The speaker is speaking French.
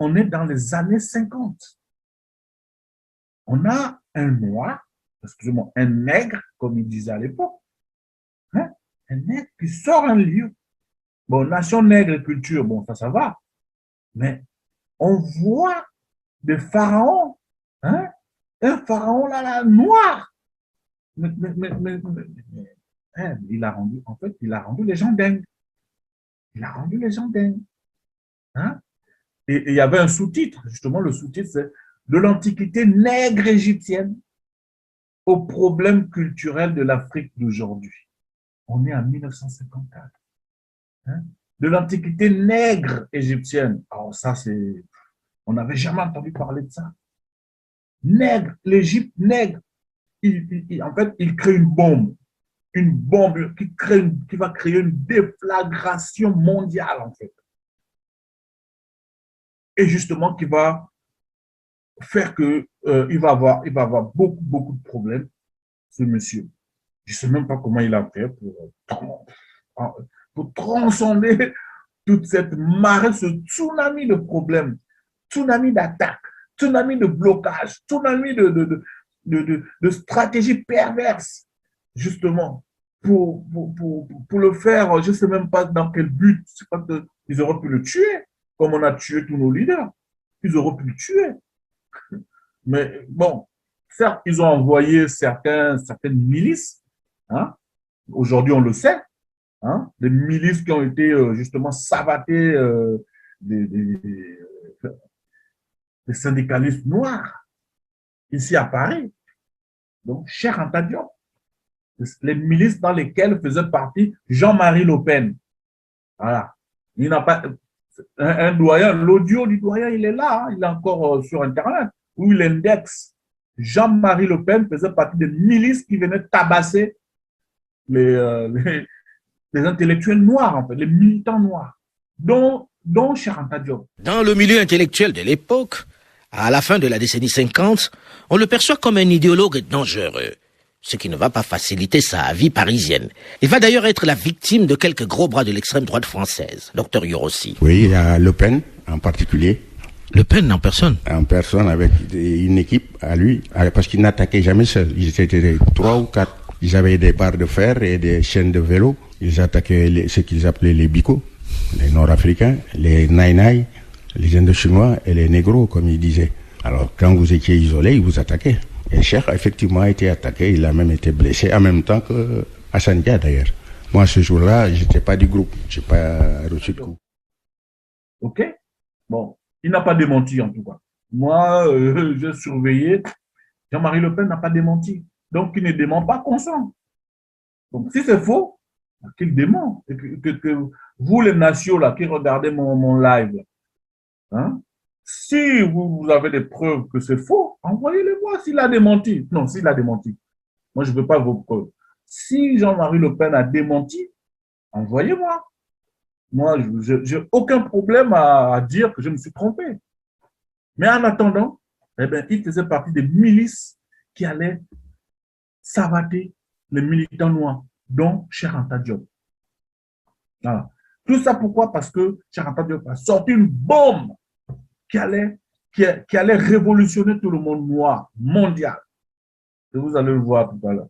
On est dans les années 50. On a un noir, excusez-moi, un nègre, comme il disait à l'époque, hein, un nègre qui sort un livre. Bon, Nation nègre et culture, bon, ça va. Mais on voit des pharaons, hein, un pharaon là, noir. Hein, il a rendu, en fait, il a rendu les gens dingues. Il a rendu les gens dingues. Hein? Et il y avait un sous-titre, justement, le sous-titre, c'est de l'Antiquité nègre égyptienne aux problèmes culturels de l'Afrique d'aujourd'hui. On est en 1954. Hein? De l'Antiquité nègre égyptienne. Alors ça, c'est... On n'avait jamais entendu parler de ça. Nègre, l'Égypte nègre. En fait, il crée une bombe qui va créer une déflagration mondiale, en fait. Et justement, qui va faire que il va avoir beaucoup de problèmes, ce monsieur. Je ne sais même pas comment il a fait pour transcender toute cette marée, ce tsunami de problèmes, tsunami d'attaques, tsunami de blocage, tsunami de stratégies perverses, justement, pour le faire, je ne sais même pas dans quel but. Pas que, ils auraient pu le tuer, comme on a tué tous nos leaders. Ils auraient pu le tuer. Mais bon, certes, ils ont envoyé certaines milices. Hein? Aujourd'hui, on le sait. Hein? Des milices qui ont été justement savatées des syndicalistes noirs ici à Paris. Donc, cher Anta Diop, les milices dans lesquelles faisait partie Jean-Marie Le Pen. Voilà. Il n'a pas un doyen, l'audio du doyen, il est là, hein, il est encore sur Internet, où il indexe. Jean-Marie Le Pen faisait partie des milices qui venaient tabasser les intellectuels noirs, en fait, les militants noirs, dont Charanta Diop. Dans le milieu intellectuel de l'époque, à la fin de la décennie 50, on le perçoit comme un idéologue dangereux, ce qui ne va pas faciliter sa vie parisienne. Il va d'ailleurs être la victime de quelques gros bras de l'extrême droite française, Dr Yorossi. Oui, il y a Le Pen en particulier. Le Pen en personne? En personne, avec une équipe à lui, parce qu'il n'attaquait jamais seul. Ils étaient 3 ou 4. Ils avaient des barres de fer et des chaînes de vélo. Ils attaquaient ce qu'ils appelaient les Biko, les Nord-Africains, les Naïnaï, les Indochinois et les Négros, comme ils disaient. Alors, quand vous étiez isolé, ils vous attaquaient. Et Cheikh, effectivement, a été attaqué. Il a même été blessé, en même temps que Hassan Dia, d'ailleurs. Moi, ce jour-là, je n'étais pas du groupe. Je n'ai pas reçu de coup. OK. Bon, il n'a pas démenti, en tout cas. Moi, j'ai surveillé. Jean-Marie Le Pen n'a pas démenti. Donc, il ne dément pas consent. Donc, si c'est faux, qu'il dément. Et que vous, les nations là, qui regardez mon live, hein, si vous avez des preuves que c'est faux, envoyez-les-moi s'il a démenti. Non, s'il a démenti. Moi, je ne veux pas vos preuves. Si Jean-Marie Le Pen a démenti, envoyez-moi. Moi, je n'ai aucun problème à dire que je me suis trompé. Mais en attendant, eh bien, il faisait partie des milices qui allaient savater les militants noirs, dont Cheikh Anta Diop. Voilà. Tout ça pourquoi? Parce que Cheikh Anta Diop a sorti une bombe qui allait révolutionner tout le monde noir mondial. Et vous allez le voir tout à l'heure.